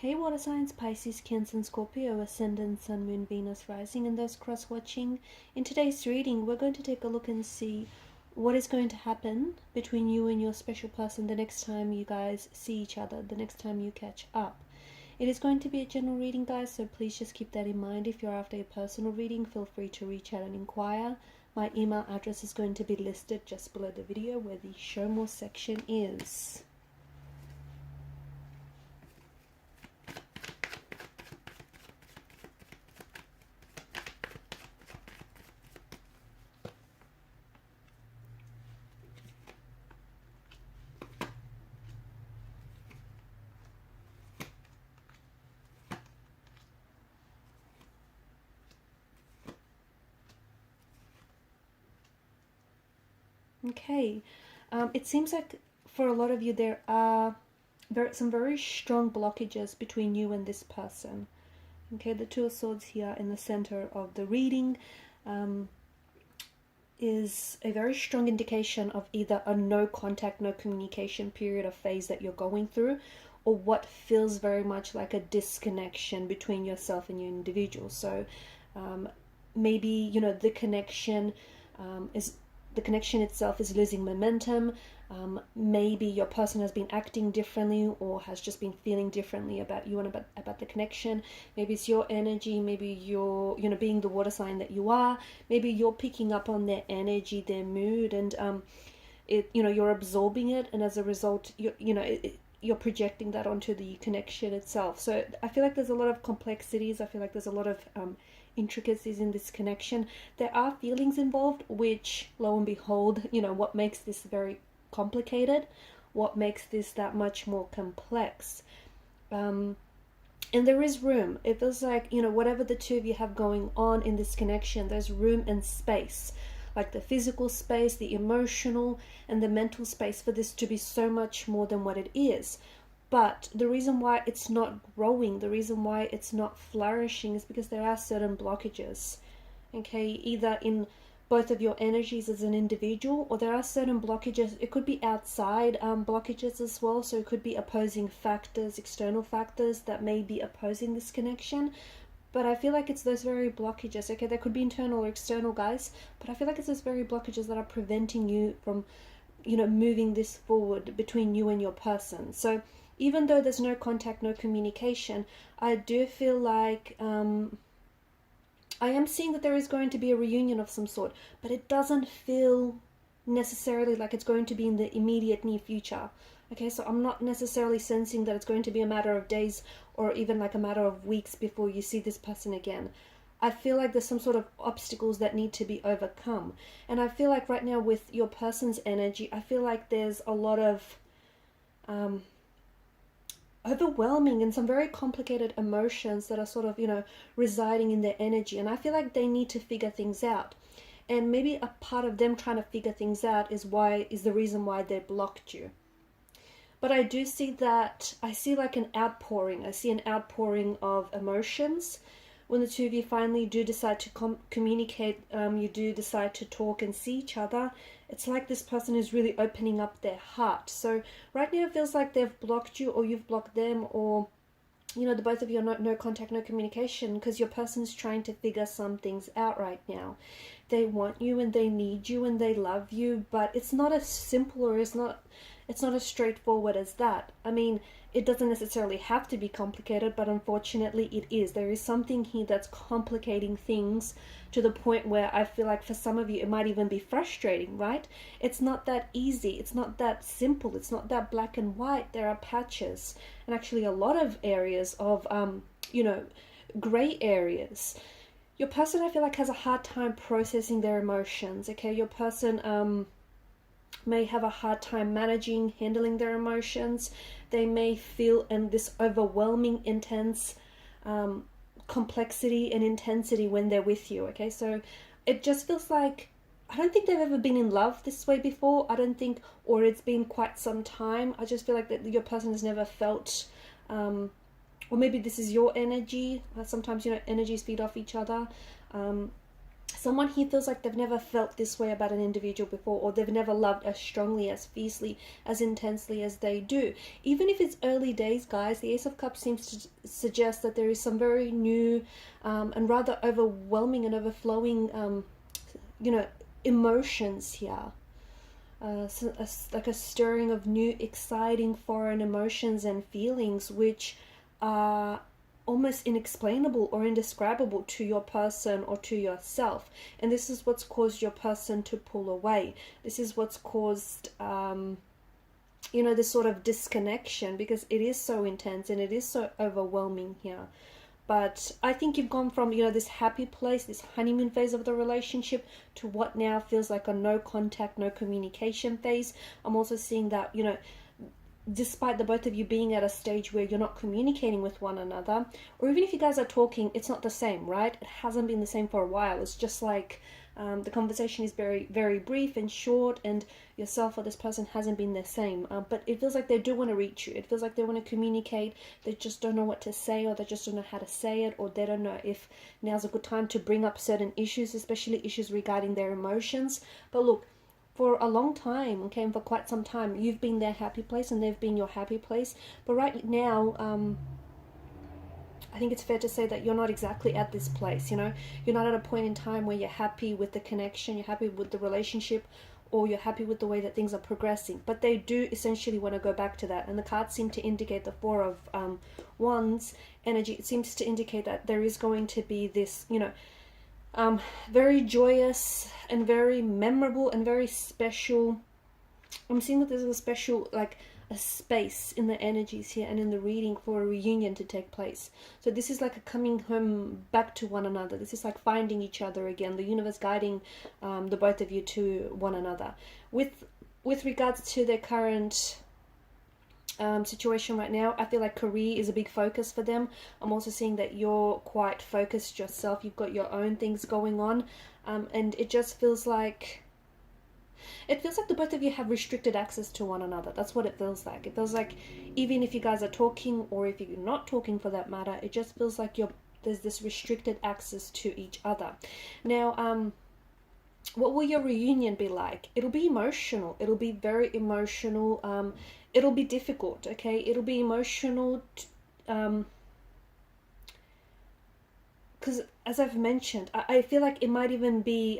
Hey water signs, Pisces, Cancer and Scorpio, Ascendant, Sun, Moon, Venus, Rising, and those cross-watching. In today's reading, we're going to take a look and see what is going to happen between you and your special person the next time you guys see each other, the next time you catch up. It is going to be a general reading, guys, so please just keep that in mind. If you're after a personal reading, feel free to reach out and inquire. My email address is going to be listed just below the video where the show more section is. Okay, it seems like for a lot of you there are some very strong blockages between you and this person. Okay, the Two of Swords here in the center of the reading is a very strong indication of either a no contact, no communication period or phase that you're going through, or what feels very much like a disconnection between yourself and your individual. So maybe, you know, the connection itself is losing momentum. Maybe your person has been acting differently or has just been feeling differently about you and about the connection. Maybe it's your energy. Maybe you're, you know, being the water sign that you are, maybe you're picking up on their energy, their mood, and you're absorbing it, and as a result, you're projecting that onto the connection itself. So I feel like there's a lot of complexities. I feel like there's a lot of intricacies in this connection. There are feelings involved, which, lo and behold, what makes this very complicated, what makes this that much more complex. And there is room. It feels like, whatever the two of you have going on in this connection, there's room and space, like the physical space, the emotional and the mental space, for this to be so much more than what it is. But the reason why it's not growing, the reason why it's not flourishing, is because there are certain blockages, okay, either in both of your energies as an individual, or there are certain blockages. It could be outside blockages as well, so it could be opposing factors, external factors that may be opposing this connection. But I feel like it's those very blockages, okay, they could be internal or external, guys, but I feel like it's those very blockages that are preventing you from, moving this forward between you and your person. So even though there's no contact, no communication, I do feel like I am seeing that there is going to be a reunion of some sort, but it doesn't feel necessarily like it's going to be in the immediate near future. Okay, so I'm not necessarily sensing that it's going to be a matter of days or even like a matter of weeks before you see this person again. I feel like there's some sort of obstacles that need to be overcome. And I feel like right now with your person's energy, I feel like there's a lot of overwhelming and some very complicated emotions that are sort of, residing in their energy. And I feel like they need to figure things out. And maybe a part of them trying to figure things out is the reason why they blocked you. But I do see that, I see like an outpouring. I see an outpouring of emotions. When the two of you finally do decide to communicate, you do decide to talk and see each other, it's like this person is really opening up their heart. So right now it feels like they've blocked you, or you've blocked them, or, the both of you are no contact, no communication, because your person's trying to figure some things out right now. They want you and they need you and they love you, but it's not as simple, or it's not as straightforward as that. I mean, it doesn't necessarily have to be complicated, but unfortunately it is. There is something here that's complicating things to the point where I feel like for some of you it might even be frustrating, right? It's not that easy. It's not that simple. It's not that black and white. There are patches, and actually a lot of areas of, gray areas. Your person, I feel like, has a hard time processing their emotions, okay? Your person may have a hard time handling their emotions. They may feel in this overwhelming, intense complexity and intensity when they're with you, okay? So it just feels like, I don't think they've ever been in love this way before. I don't think, or it's been quite some time. I just feel like that your person has never felt, or maybe this is your energy. Sometimes, energies feed off each other. someone here feels like they've never felt this way about an individual before, or they've never loved as strongly, as fiercely, as intensely as they do. Even if it's early days, guys, the Ace of Cups seems to suggest that there is some very new and rather overwhelming and overflowing, emotions here. Like a stirring of new, exciting foreign emotions and feelings, which are almost inexplainable or indescribable to your person or to yourself. And this is what's caused your person to pull away. This is what's caused this sort of disconnection, because it is so intense and it is so overwhelming here. But I think you've gone from, this happy place, this honeymoon phase of the relationship, to what now feels like a no contact, no communication phase. I'm also seeing that, despite the both of you being at a stage where you're not communicating with one another, or even if you guys are talking, it's not the same, right? It hasn't been the same for a while. It's just like the conversation is very, very brief and short, and yourself or this person hasn't been the same. But it feels like they do want to reach you. It feels like they want to communicate. They just don't know what to say, or they just don't know how to say it, or they don't know if now's a good time to bring up certain issues, especially issues regarding their emotions. But look, for a long time, okay, and for quite some time, you've been their happy place and they've been your happy place. But right now, I think it's fair to say that you're not exactly at this place, You're not at a point in time where you're happy with the connection, you're happy with the relationship, or you're happy with the way that things are progressing. But they do essentially want to go back to that. And the cards seem to indicate the Four of Wands energy. It seems to indicate that there is going to be this, very joyous and very memorable and very special. I'm seeing that there's a special, like a space in the energies here and in the reading for a reunion to take place. So this is like a coming home back to one another. This is like finding each other again. The universe guiding the both of you to one another. With regards to their current situation right now, I feel like career is a big focus for them. I'm also seeing that you're quite focused yourself. You've got your own things going on, and it just feels like the both of you have restricted access to one another. That's what it feels like. It feels like even if you guys are talking, or if you're not talking for that matter, it just feels like there's this restricted access to each other. Now, what will your reunion be like? It'll be emotional. It'll be very emotional. It'll be difficult, okay? It'll be emotional because, as I've mentioned, I feel like it might even be,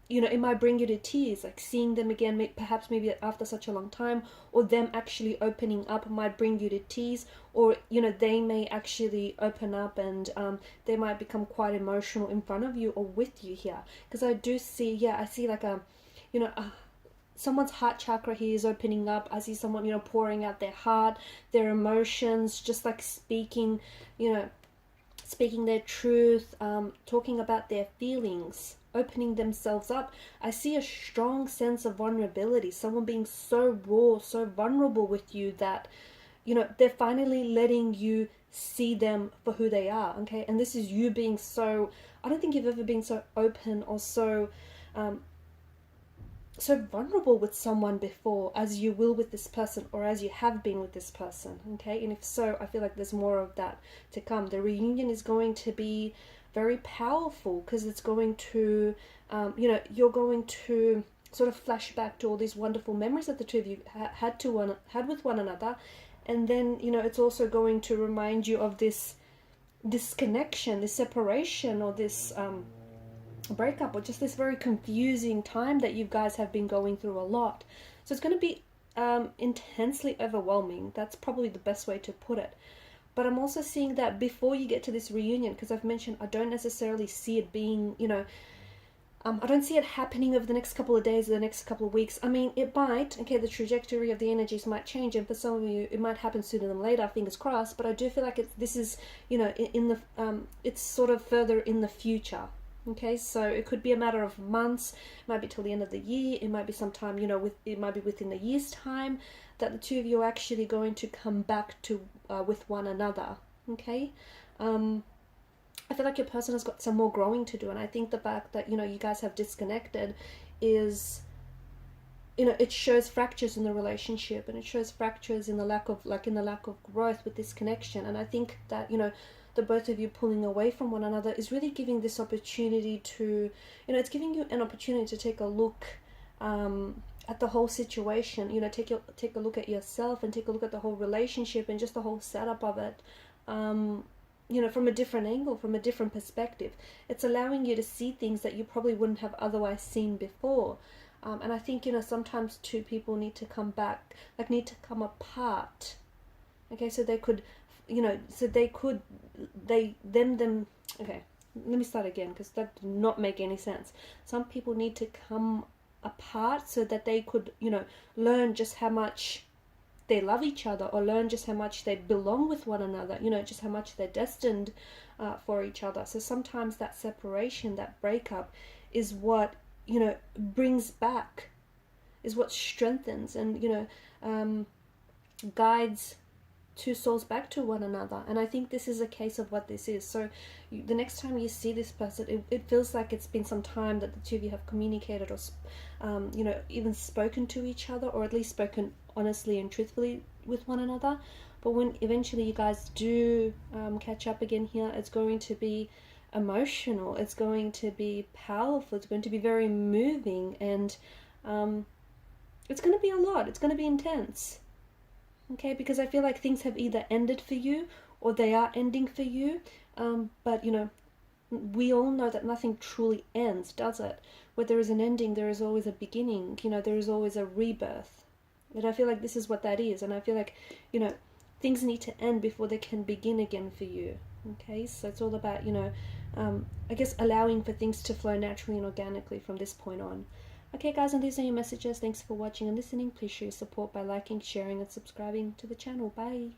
it might bring you to tears, like seeing them again, perhaps maybe after such a long time, or them actually opening up might bring you to tears, or, they may actually open up and they might become quite emotional in front of you or with you here. Because I do see, I see like someone's heart chakra here is opening up. I see someone, pouring out their heart, their emotions, just like speaking their truth, talking about their feelings, opening themselves up. I see a strong sense of vulnerability, someone being so raw, so vulnerable with you that, they're finally letting you see them for who they are, okay? And this is you being so, I don't think you've ever been so open or so vulnerable with someone before as you will with this person, or as you have been with this person, okay? And if so, I feel like there's more of that to come. The reunion is going to be very powerful, because it's going to, you're going to sort of flash back to all these wonderful memories that the two of you had with one another. And then, it's also going to remind you of this disconnection, this separation, or this breakup, or just this very confusing time that you guys have been going through a lot. So it's going to be intensely overwhelming. That's probably the best way to put it. But I'm also seeing that before you get to this reunion, because I've mentioned I don't necessarily see it being, I don't see it happening over the next couple of days or the next couple of weeks. I mean, it might, okay, the trajectory of the energies might change, and for some of you, it might happen sooner than later, fingers crossed, but I do feel like this is, it's sort of further in the future. Okay, so it could be a matter of months, it might be till the end of the year, it might be sometime, it might be within a year's time that the two of you are actually going to come back to with one another, okay? I feel like your person has got some more growing to do, and I think the fact that, you guys have disconnected is, it shows fractures in the relationship, and it shows fractures in the lack of growth with this connection. And I think that, the both of you pulling away from one another is really giving this opportunity to, it's giving you an opportunity to take a look at the whole situation, take a look at yourself and take a look at the whole relationship and just the whole setup of it, from a different angle, from a different perspective. It's allowing you to see things that you probably wouldn't have otherwise seen before. And I think, sometimes two people need to come back, need to come apart. Okay, so they could, okay, let me start again, because that did not make any sense. Some people need to come apart so that they could, learn just how much they love each other, or learn just how much they belong with one another, just how much they're destined for each other. So sometimes that separation, that breakup is what, brings back, is what strengthens and, guides two souls back to one another. And I think this is a case of what this is. So the next time you see this person, it feels like it's been some time that the two of you have communicated or even spoken to each other, or at least spoken honestly and truthfully with one another. But when eventually you guys do catch up again here, it's going to be emotional, it's going to be powerful, it's going to be very moving, and it's going to be a lot, it's going to be intense. Okay, because I feel like things have either ended for you or they are ending for you. But, we all know that nothing truly ends, does it? Where there is an ending, there is always a beginning. There is always a rebirth. And I feel like this is what that is. And I feel like, things need to end before they can begin again for you. Okay, so it's all about, I guess allowing for things to flow naturally and organically from this point on. Okay guys, and these are your messages. Thanks for watching and listening. Please show your support by liking, sharing and subscribing to the channel. Bye.